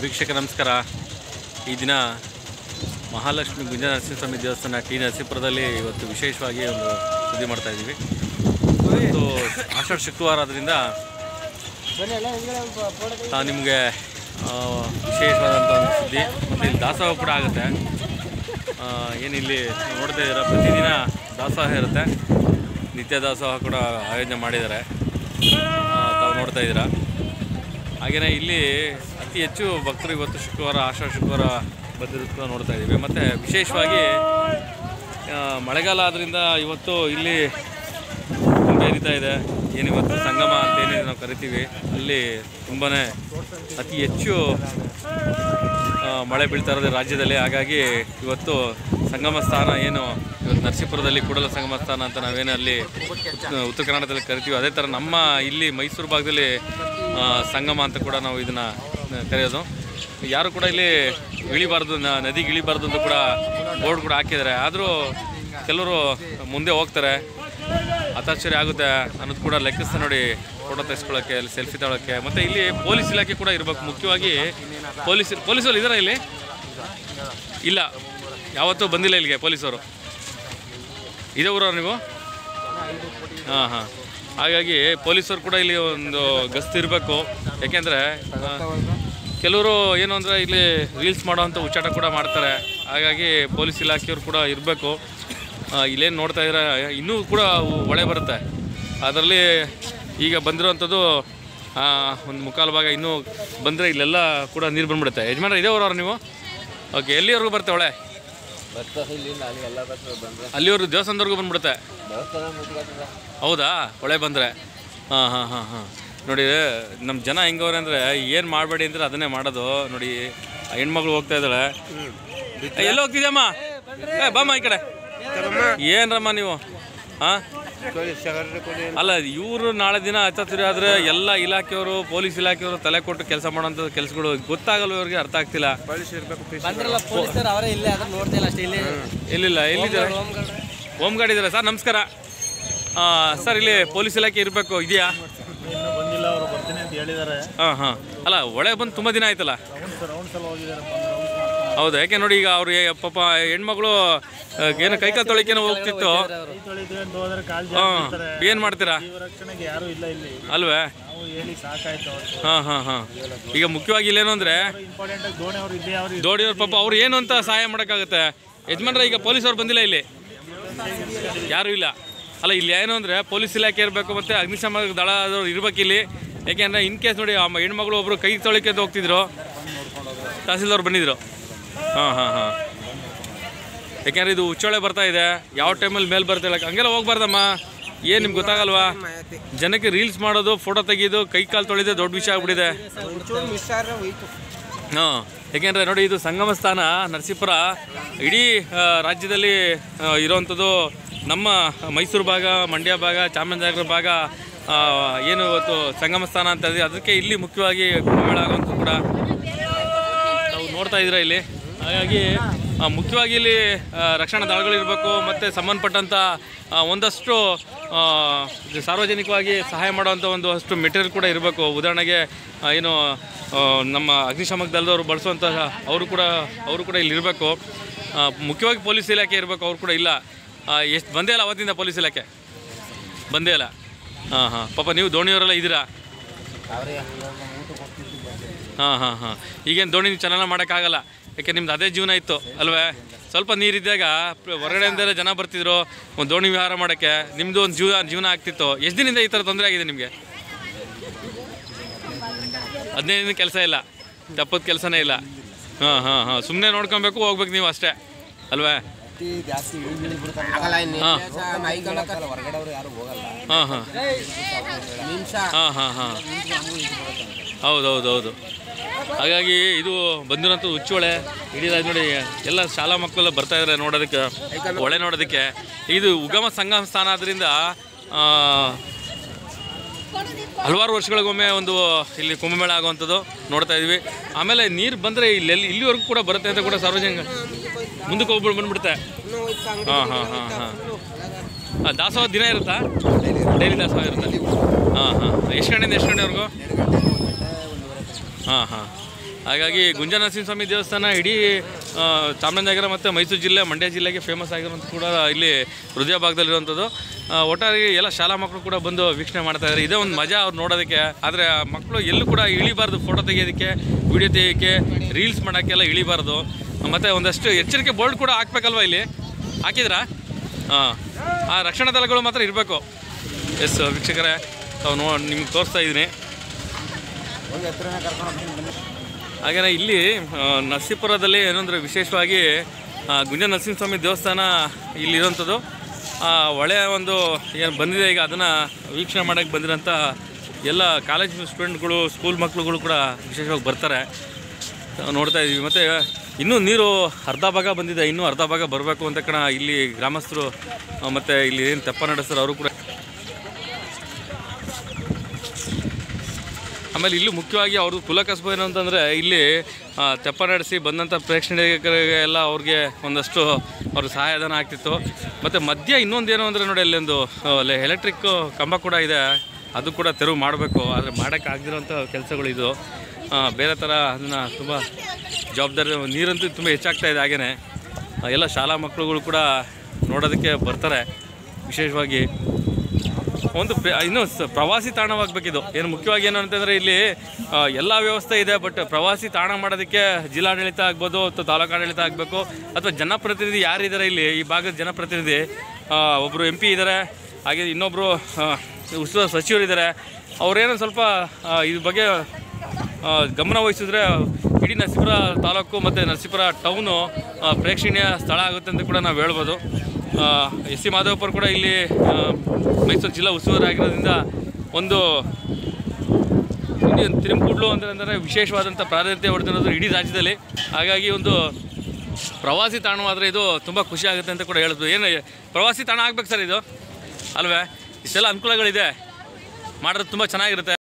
ವೀಕ್ಷಕ ನಮಸ್ಕಾರ. ಈ ದಿನ ಮಹಾಲಕ್ಷ್ಮಿ ಗುಂಜ ನರಸಿಂಹಸ್ವಾಮಿ ದೇವಸ್ಥಾನ ಟಿ ನರಸೀಪುರದಲ್ಲಿ ಇವತ್ತು ವಿಶೇಷವಾಗಿ ಒಂದು ಸುದ್ದಿ ಮಾಡ್ತಾಯಿದ್ದೀವಿ. ಇವತ್ತು ಆಷಾಢ ಶುಕ್ರವಾರ ಆದ್ದರಿಂದ ನಿಮಗೆ ವಿಶೇಷವಾದಂಥ ಒಂದು ಸುದ್ದಿ. ಮತ್ತು ಇಲ್ಲಿ ದಾಸೋಹ ಕೂಡ ಆಗುತ್ತೆ. ಏನಿಲ್ಲಿ ನೋಡ್ತಾ ಇದ್ದೀರಾ, ಪ್ರತಿದಿನ ದಾಸೋಹ ಇರುತ್ತೆ. ನಿತ್ಯ ದಾಸೋಹ ಕೂಡ ಆಯೋಜನೆ ಮಾಡಿದ್ದಾರೆ, ತಾವು ನೋಡ್ತಾ ಇದ್ದೀರಾ. ಹಾಗೆಯೇ ಇಲ್ಲಿ ಅತಿ ಹೆಚ್ಚು ಭಕ್ತರು ಇವತ್ತು ಶುಕ್ರವಾರ, ಆಷಾಢ ಶುಕ್ರವಾರ ಬಂದಿರೋದು ನೋಡ್ತಾ ಇದ್ದೀವಿ. ಮತ್ತು ವಿಶೇಷವಾಗಿ ಮಳೆಗಾಲ ಆದ್ದರಿಂದ ಇವತ್ತು ಇಲ್ಲಿ ಹರಿತಾ ಇದೆ. ಏನಿವತ್ತು ಸಂಗಮ ಅಂತೇನಿದೆ ನಾವು ಕರಿತೀವಿ, ಅಲ್ಲಿ ತುಂಬಾ ಅತಿ ಹೆಚ್ಚು ಮಳೆ ಬೀಳ್ತಾ ಇರೋದು ರಾಜ್ಯದಲ್ಲಿ. ಹಾಗಾಗಿ ಇವತ್ತು ಸಂಗಮ ಸ್ಥಾನ ಏನು ಇವತ್ತು ನರಸೀಪುರದಲ್ಲಿ ಕೂಡಲ ಸಂಗಮ ಸ್ಥಾನ ಅಂತ ನಾವೇನು ಅಲ್ಲಿ ಉತ್ತರ ಕರ್ನಾಟಕದಲ್ಲಿ ಕರಿತೀವಿ, ಅದೇ ಥರ ನಮ್ಮ ಇಲ್ಲಿ ಮೈಸೂರು ಭಾಗದಲ್ಲಿ ಸಂಗಮ ಅಂತ ಕೂಡ ನಾವು ಇದನ್ನು ಕರೆಯೋದು. ಯಾರು ಕೂಡ ಇಲ್ಲಿ ಇಳಿಬಾರ್ದು, ನದಿಗೆ ಇಳಿಬಾರ್ದು ಅಂತ ಕೂಡ ಬೋರ್ಡ್ ಕೂಡ ಹಾಕಿದ್ದಾರೆ. ಆದರೂ ಕೆಲವರು ಮುಂದೆ ಹೋಗ್ತಾರೆ, ಹತಾಶ್ಚರ್ಯ ಆಗುತ್ತೆ ಅನ್ನೋದು ಕೂಡ ಲೆಕ್ಕಿಸ್ತಾ ನೋಡಿ. ಫೋಟೋ ತೆಗೆಸ್ಕೊಳ್ಳೋಕ್ಕೆ, ಅಲ್ಲಿ ಸೆಲ್ಫಿ ತಗೊಳ್ಳೋಕ್ಕೆ. ಮತ್ತು ಇಲ್ಲಿ ಪೊಲೀಸ್ ಇಲಾಖೆ ಕೂಡ ಇರಬೇಕು. ಮುಖ್ಯವಾಗಿ ಪೊಲೀಸರು ಇದ್ದಾರಾ ಇಲ್ಲಿ? ಇಲ್ಲ, ಯಾವತ್ತೂ ಬಂದಿಲ್ಲ ಇಲ್ಲಿಗೆ ಪೊಲೀಸರು. ಇದೇ ಊರವ್ರು ನೀವು? ಹಾಂ. ಹಾಗಾಗಿ ಪೊಲೀಸರು ಕೂಡ ಇಲ್ಲಿ ಒಂದು ಗಸ್ತು ಇರಬೇಕು. ಯಾಕೆಂದರೆ ಕೆಲವರು ಏನು ಅಂದರೆ ಇಲ್ಲಿ ರೀಲ್ಸ್ ಮಾಡೋವಂಥ ಹುಚ್ಚಾಟ ಕೂಡ ಮಾಡ್ತಾರೆ. ಹಾಗಾಗಿ ಪೊಲೀಸ್ ಇಲಾಖೆಯವರು ಕೂಡ ಇರಬೇಕು. ಇಲ್ಲೇನು ನೋಡ್ತಾ ಇದ್ರೆ ಇನ್ನೂ ಕೂಡ ಹೊಳೆ ಬರುತ್ತೆ. ಅದರಲ್ಲಿ ಈಗ ಬಂದಿರೋವಂಥದ್ದು ಒಂದು ಮುಕ್ಕಾಲು ಭಾಗ ಇನ್ನೂ ಬಂದರೆ ಇಲ್ಲೆಲ್ಲ ಕೂಡ ನೀರು ಬಂದ್ಬಿಡುತ್ತೆ. ಯಜಮಾನ್ರ ಇದೇ ಊರವ್ರು ನೀವು? ಓಕೆ, ಎಲ್ಲಿವರೆಗೂ ಬರುತ್ತೆ ಹೊಳೆ? ಅಲ್ಲಿವರೆಗೂ ದೇವಸ್ಥಾನದವರೆಗೂ ಬಂದ್ಬಿಡುತ್ತೆ. ಹೌದಾ? ಹೊಳೆ ಬಂದರೆ ಹಾಂ. ನೋಡಿ, ನಮ್ಮ ಜನ ಹೆಂಗವ್ರೆ ಅಂದರೆ ಏನು ಮಾಡಬೇಡಿ ಅಂದರೆ ಅದನ್ನೇ ಮಾಡೋದು. ನೋಡಿ, ಹೆಣ್ಮಗಳು ಹೋಗ್ತಾ ಇದ್ದಾಳೆ. ಎಲ್ಲ ಹೋಗ್ತಿದ್ಯಮ್ಮ? ಬಾಮ್ಮ ಈ ಕಡೆ. ಏನ್ರಮ್ಮ ನೀವು? ಹಾಂ, ಅಲ್ಲ, ಇವರು ನಾಳೆ ದಿನ ಹತ್ತಿರ ಆದರೆ ಎಲ್ಲ ಇಲಾಖೆಯವರು, ಪೊಲೀಸ್ ಇಲಾಖೆಯವರು ತಲೆ ಕೊಟ್ಟು ಕೆಲಸ ಮಾಡೋಂಥ ಕೆಲಸಗಳು ಗೊತ್ತಾಗಲ್ಲ, ಇವ್ರಿಗೆ ಅರ್ಥ ಆಗ್ತಿಲ್ಲ. ಇಲ್ಲಿಲ್ಲ, ಎಲ್ಲಿದ್ದಾರೆ? ಹೋಮ್ ಗಾರ್ಡ್ ಇದ್ದಾರೆ. ಸರ್ ನಮಸ್ಕಾರ. ಸರ್, ಇಲ್ಲಿ ಪೊಲೀಸ್ ಇಲಾಖೆ ಇರಬೇಕು, ಇದೆಯಾ? ಬಂದಿಲ್ಲ, ಅವರು ಬರ್ತೀನಿ ಅಂತ ಹೇಳಿದ್ದಾರೆ. ಹಾಂ. ಅಲ್ಲ, ಹೊಳೆ ಬಂದು ತುಂಬ ದಿನ ಆಯ್ತಲ್ಲ? ಹೌದಾ? ಯಾಕೆ ನೋಡಿ, ಈಗ ಅವ್ರು ಪಾಪ ಹೆಣ್ಮಗಳು ಏನು ಕೈಕಾಲು ತೊಳಿಕೇನೋ ಹೋಗ್ತಿತ್ತು. ಏನು ಮಾಡ್ತೀರಾ? ಅಲ್ವೇ? ಹಾಂ. ಈಗ ಮುಖ್ಯವಾಗಿ ಇಲ್ಲೇನು ಅಂದರೆ ದೋಣಿಯವ್ರು ಪಾಪ ಅವ್ರು ಏನು ಅಂತ ಸಹಾಯ ಮಾಡೋಕ್ಕಾಗುತ್ತೆ. ಯಜಮಾನ್ರ, ಈಗ ಪೊಲೀಸವ್ರು ಬಂದಿಲ್ಲ ಇಲ್ಲಿ, ಯಾರೂ ಇಲ್ಲ. ಅಲ್ಲ, ಇಲ್ಲಿ ಏನು ಅಂದರೆ ಪೊಲೀಸ್ ಇಲಾಖೆ ಇರಬೇಕು, ಮತ್ತು ಅಗ್ನಿಶಾಮಕ ದಳ ಆದವ್ರು ಇರ್ಬೇಕು ಇಲ್ಲಿ. ಯಾಕೆಂದರೆ ಇನ್ ಕೇಸ್ ನೋಡಿ, ಆ ಹೆಣ್ಮಗಳು ಒಬ್ಬರು ಕೈ ತೊಳಿಕೆ ಅಂತ ಹೋಗ್ತಿದ್ರು, ತಹಸೀಲ್ದವ್ರು ಬಂದಿದ್ರು. ಹಾಂ. ಯಾಕೆಂದರೆ ಇದು ಉಚ್ಚೋಳೆ ಬರ್ತಾ ಇದೆ, ಯಾವ ಟೈಮಲ್ಲಿ ಮೇಲೆ ಬರ್ತಿಲ್ಲ, ಹಂಗೆಲ್ಲ ಹೋಗ್ಬಾರ್ದಮ್ಮ. ಏನು ನಿಮ್ಗೆ ಗೊತ್ತಾಗಲ್ವಾ? ಜನಕ್ಕೆ ರೀಲ್ಸ್ ಮಾಡೋದು, ಫೋಟೋ ತೆಗೆಯೋದು, ಕೈ ಕಾಲು ತೊಳೆದು ದೊಡ್ಡ ವಿಷಯ ಆಗ್ಬಿಟ್ಟಿದೆ. ಹಾಂ, ಯಾಕೆಂದರೆ ನೋಡಿ, ಇದು ಸಂಗಮ ಸ್ಥಾನ ನರಸೀಪುರ ಇಡೀ ರಾಜ್ಯದಲ್ಲಿ ಇರೋವಂಥದ್ದು. ನಮ್ಮ ಮೈಸೂರು ಭಾಗ, ಮಂಡ್ಯ ಭಾಗ, ಚಾಮರಾಜನಗರ ಭಾಗ ಏನು ಇವತ್ತು ಸಂಗಮ ಸ್ಥಾನ ಅಂತ ಇದೆ. ಅದಕ್ಕೆ ಇಲ್ಲಿ ಮುಖ್ಯವಾಗಿ ಕುಂಭಮೇಳ ಆಗುವಂಥ ಕೂಡ ನಾವು ನೋಡ್ತಾ ಇದ್ದೀರಾ ಇಲ್ಲಿ. ಹಾಗಾಗಿ ಮುಖ್ಯವಾಗಿ ಇಲ್ಲಿ ರಕ್ಷಣಾ ದಳಗಳಿರಬೇಕು, ಮತ್ತು ಸಂಬಂಧಪಟ್ಟಂಥ ಒಂದಷ್ಟು ಸಾರ್ವಜನಿಕವಾಗಿ ಸಹಾಯ ಮಾಡುವಂಥ ಒಂದಷ್ಟು ಮೆಟೀರಿಯಲ್ ಕೂಡ ಇರಬೇಕು. ಉದಾಹರಣೆಗೆ ಏನು ನಮ್ಮ ಅಗ್ನಿಶಾಮಕ ದಳದವರು ಬಳಸುವಂಥ ಅವರು ಕೂಡ ಇಲ್ಲಿ ಇರಬೇಕು. ಮುಖ್ಯವಾಗಿ ಪೊಲೀಸ್ ಇಲಾಖೆ ಇರಬೇಕು, ಅವ್ರು ಕೂಡ ಇಲ್ಲ. ಎಷ್ಟು ಬಂದೇ ಇಲ್ಲ ಅವತ್ತಿಂದ ಪೊಲೀಸ್ ಇಲಾಖೆ ಬಂದೇ ಇಲ್ಲ. ಹಾಂ. ಪಾಪ ನೀವು ದೋಣಿಯವರೆಲ್ಲ ಇದ್ದೀರಾ? ಹಾಂ. ಈಗೇನು ದೋಣಿ ಚೆನ್ನಾಗಿ ಮಾಡೋಕ್ಕಾಗಲ್ಲ, ಯಾಕೆ ನಿಮ್ದು ಅದೇ ಜೀವನ ಇತ್ತು ಅಲ್ವೇ? ಸ್ವಲ್ಪ ನೀರಿದ್ದಾಗ ಹೊರಗಡೆಯಿಂದಲೇ ಜನ ಬರ್ತಿದ್ರು ಒಂದು ದೋಣಿ ವಿಹಾರ ಮಾಡೋಕ್ಕೆ. ನಿಮ್ಮದು ಒಂದು ಜೀವನ ಆಗ್ತಿತ್ತು. ಎಷ್ಟು ದಿನದಿಂದ ಈ ಥರ ತೊಂದರೆ ಆಗಿದೆ ನಿಮಗೆ? 15 ದಿನ ಕೆಲಸ ಇಲ್ಲ, ತಪ್ಪದ ಕೆಲಸನೇ ಇಲ್ಲ. ಹಾಂ. ಸುಮ್ಮನೆ ನೋಡ್ಕೊಬೇಕು, ಹೋಗ್ಬೇಕು ನೀವು ಅಷ್ಟೇ ಅಲ್ವೇ? ಹೌದು. ಹಾಗಾಗಿ ಇದು ಬಂದಿರೋಂಥ ಹುಚ್ಚೋಳೆ ಇಡೀ ನೋಡಿ, ಎಲ್ಲ ಶಾಲಾ ಮಕ್ಕಳೆಲ್ಲ ಬರ್ತಾ ಇದ್ದಾರೆ ನೋಡೋದಕ್ಕೆ, ಹೊಳೆ ನೋಡೋದಕ್ಕೆ. ಇದು ಉಗಮ ಸಂಗಮ ಸ್ಥಾನ ಆದ್ದರಿಂದ ಹಲವಾರು ವರ್ಷಗಳಿಗೊಮ್ಮೆ ಒಂದು ಇಲ್ಲಿ ಕುಂಭಮೇಳ ಆಗುವಂಥದ್ದು ನೋಡ್ತಾ ಇದ್ವಿ. ಆಮೇಲೆ ನೀರು ಬಂದರೆ ಇಲ್ಲಿವರೆಗೂ ಕೂಡ ಬರುತ್ತೆ ಅಂತ ಕೂಡ ಸಾರ್ವಜನಿಕ ಮುಂದಕ್ಕೆ ಬಂದ್ಬಿಡುತ್ತೆ. ಹಾಂ. ದಾಸೋಹ ದಿನ ಇರುತ್ತಾ? ಡೈಲಿ ದಾಸೋಹ ಇರುತ್ತೆ. ಎಷ್ಟು ಗಂಟೆಯಿಂದ ಎಷ್ಟು ಗಂಟೆವರೆಗೂ? ಹಾಂ. ಹಾಗಾಗಿ ಗುಂಜನರಸಿಂಹಸ್ವಾಮಿ ದೇವಸ್ಥಾನ ಇಡೀ ಚಾಮರಾಜನಗರ ಮತ್ತು ಮೈಸೂರು ಜಿಲ್ಲೆ, ಮಂಡ್ಯ ಜಿಲ್ಲೆಗೆ ಫೇಮಸ್ ಆಗಿರುವಂಥ ಕೂಡ ಇಲ್ಲಿ ಹೃದಯ ಭಾಗದಲ್ಲಿರುವಂಥದ್ದು. ಒಟ್ಟಾರೆ ಎಲ್ಲ ಶಾಲಾ ಮಕ್ಕಳು ಕೂಡ ಬಂದು ವೀಕ್ಷಣೆ ಮಾಡ್ತಾಯಿದ್ದಾರೆ. ಇದೇ ಒಂದು ಮಜಾ ಅವ್ರು ನೋಡೋದಕ್ಕೆ. ಆದರೆ ಮಕ್ಕಳು ಎಲ್ಲೂ ಕೂಡ ಇಳಿಬಾರ್ದು, ಫೋಟೋ ತೆಗೆಯೋದಕ್ಕೆ, ವಿಡಿಯೋ ತೆಗೆಯೋಕ್ಕೆ, ರೀಲ್ಸ್ ಮಾಡೋಕ್ಕೆಲ್ಲ ಇಳಿಬಾರ್ದು. ಮತ್ತು ಒಂದಷ್ಟು ಎಚ್ಚರಿಕೆ ಬೋರ್ಡ್ ಕೂಡ ಹಾಕ್ಬೇಕಲ್ವ, ಇಲ್ಲಿ ಹಾಕಿದ್ರಾ? ಆ ರಕ್ಷಣಾ ದಳಗಳು ಮಾತ್ರ ಇರಬೇಕು. ಎಸ್ ವೀಕ್ಷಕರೇ, ತಾವು ನಿಮ್ಗೆ ತೋರಿಸ್ತಾ ಇದ್ದೀನಿ. ಹಾಗೆಯೇ ಇಲ್ಲಿ ನರಸೀಪುರದಲ್ಲಿ ಏನಂದರೆ ವಿಶೇಷವಾಗಿ ಗುಂಜ ನರಸಿಂಹಸ್ವಾಮಿ ದೇವಸ್ಥಾನ ಇಲ್ಲಿರೋಂಥದ್ದು. ಒಳ್ಳೆಯ ಒಂದು ಏನು ಬಂದಿದೆ ಈಗ, ಅದನ್ನು ವೀಕ್ಷಣೆ ಮಾಡೋಕ್ಕೆ ಬಂದಿರೋಂಥ ಎಲ್ಲ ಕಾಲೇಜ್ ಸ್ಟೂಡೆಂಟ್ಗಳು, ಸ್ಕೂಲ್ ಮಕ್ಕಳುಗಳು ಕೂಡ ವಿಶೇಷವಾಗಿ ಬರ್ತಾರೆ, ನೋಡ್ತಾ ಇದ್ದೀವಿ. ಮತ್ತು ಇನ್ನೂ ನೀರು ಅರ್ಧ ಭಾಗ ಬಂದಿದೆ, ಇನ್ನೂ ಅರ್ಧ ಭಾಗ ಬರಬೇಕು ಅಂತ ಕಣ ಇಲ್ಲಿ ಗ್ರಾಮಸ್ಥರು ಮತ್ತು ಇಲ್ಲಿ ಏನು ತೆಪ್ಪ ನಡೆಸ್ತಾರೆ ಅವರು ಕೂಡ. ಆಮೇಲೆ ಇಲ್ಲಿ ಮುಖ್ಯವಾಗಿ ಅವ್ರದ್ದು ಕುಲಕಸಬು ಏನು ಅಂತಂದರೆ, ಇಲ್ಲಿ ತೆಪ್ಪ ನಡೆಸಿ ಬಂದಂಥ ಪ್ರೇಕ್ಷಣೀಯರಿಗೆ ಎಲ್ಲ ಅವ್ರಿಗೆ ಒಂದಷ್ಟು ಅವ್ರ ಸಹಾಯಧನ ಆಗ್ತಿತ್ತು. ಮತ್ತು ಮಧ್ಯ ಇನ್ನೊಂದೇನು ಅಂದರೆ ನೋಡಿ, ಅಲ್ಲೊಂದು ಎಲೆಕ್ಟ್ರಿಕ್ ಕಂಬ ಕೂಡ ಇದೆ, ಅದು ಕೂಡ ತೆರವು ಮಾಡಬೇಕು. ಆದರೆ ಮಾಡೋಕ್ಕಾಗದಿರೋಂಥ ಕೆಲಸಗಳು ಇದು. ಬೇರೆ ಥರ ಅದನ್ನು ತುಂಬ ಜವಾಬ್ದಾರಿ, ನೀರಂತೂ ತುಂಬ ಹೆಚ್ಚಾಗ್ತಾಯಿದೆ. ಹಾಗೆಯೇ ಎಲ್ಲ ಶಾಲಾ ಮಕ್ಕಳುಗಳು ಕೂಡ ನೋಡೋದಕ್ಕೆ ಬರ್ತಾರೆ. ವಿಶೇಷವಾಗಿ ಒಂದು ಇನ್ನೂ ಪ್ರವಾಸಿ ತಾಣವಾಗಬೇಕಿದು. ಏನು ಮುಖ್ಯವಾಗಿ ಏನು ಅಂತಂದರೆ, ಇಲ್ಲಿ ಎಲ್ಲ ವ್ಯವಸ್ಥೆ ಇದೆ, ಬಟ್ ಪ್ರವಾಸಿ ತಾಣ ಮಾಡೋದಕ್ಕೆ ಜಿಲ್ಲಾಡಳಿತ ಆಗ್ಬೋದು ಅಥವಾ ತಾಲೂಕು ಆಡಳಿತ ಆಗಬೇಕು, ಅಥವಾ ಜನಪ್ರತಿನಿಧಿ ಯಾರಿದ್ದಾರೆ ಇಲ್ಲಿ ಈ ಭಾಗದ ಜನಪ್ರತಿನಿಧಿ, ಒಬ್ಬರು MP ಇದ್ದಾರೆ, ಹಾಗೆ ಇನ್ನೊಬ್ಬರು ಉಸ್ತುವಾರಿ ಸಚಿವರಿದ್ದಾರೆ. ಅವರೇನೋ ಸ್ವಲ್ಪ ಇದ್ರ ಬಗ್ಗೆ ಗಮನ ವಹಿಸಿದ್ರೆ ಇಡೀ ನರಸೀಪುರ ತಾಲೂಕು ಮತ್ತು ನರಸೀಪುರ ಟೌನು ಪ್ರೇಕ್ಷಣೀಯ ಸ್ಥಳ ಆಗುತ್ತೆ ಅಂತ ಕೂಡ ನಾವು ಹೇಳ್ಬೋದು. S.C. ಮಾಧವಪ್ಪರು ಕೂಡ ಇಲ್ಲಿ ಮೈಸೂರು ಜಿಲ್ಲಾ ಉಸ್ತುವಾರಿ ಆಗಿರೋದ್ರಿಂದ ಒಂದು ತಿರುಮಕೂಡ್ಲು ಅಂತಂದರೆ ವಿಶೇಷವಾದಂಥ ಪ್ರಾಧಾನ್ಯತೆ ಹೊಡೆದಿರೋದು ಇಡೀ ರಾಜ್ಯದಲ್ಲಿ. ಹಾಗಾಗಿ ಒಂದು ಪ್ರವಾಸಿ ತಾಣವಾದರೆ ಇದು ತುಂಬ ಖುಷಿ ಆಗುತ್ತೆ ಅಂತ ಕೂಡ ಹೇಳ್ಬೋದು. ಏನು ಪ್ರವಾಸಿ ತಾಣ ಆಗ್ಬೇಕು ಸರ್ ಇದು, ಅಲ್ವೇ? ಇಷ್ಟೆಲ್ಲ ಅನುಕೂಲಗಳಿದೆ, ಮಾಡೋದು ತುಂಬ ಚೆನ್ನಾಗಿರುತ್ತೆ.